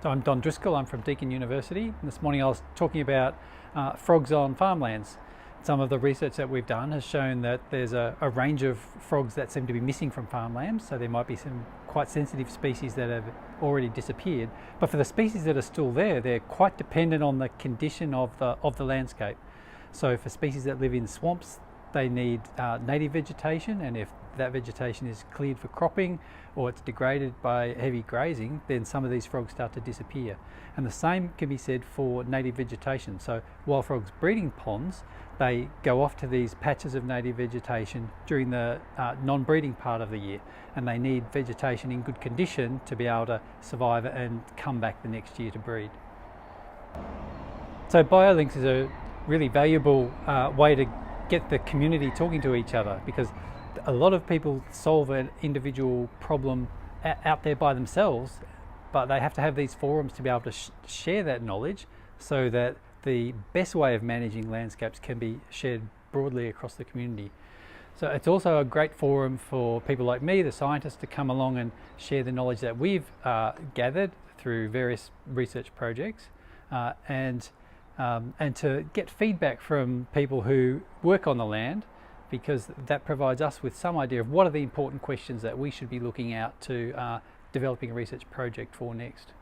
So I'm Don Driscoll, I'm from Deakin University, and this morning I was talking about frogs on farmlands. Some of the research that we've done has shown that there's a range of frogs that seem to be missing from farmlands, so there might be some quite sensitive species that have already disappeared. But for the species that are still there, they're quite dependent on the condition of the landscape. So for species that live in swamps, they need native vegetation, and if that vegetation is cleared for cropping or it's degraded by heavy grazing, then some of these frogs start to disappear. And the same can be said for native vegetation. So wild frogs' breeding ponds, they go off to these patches of native vegetation during the non-breeding part of the year, and they need vegetation in good condition to be able to survive and come back the next year to breed. So Biolinks is a really valuable way to get the community talking to each other, because a lot of people solve an individual problem out there by themselves, but they have to have these forums to be able to share that knowledge so that the best way of managing landscapes can be shared broadly across the community. So it's also a great forum for people like me, the scientists, to come along and share the knowledge that we've gathered through various research projects, and to get feedback from people who work on the land, because that provides us with some idea of what are the important questions that we should be looking out to developing a research project for next.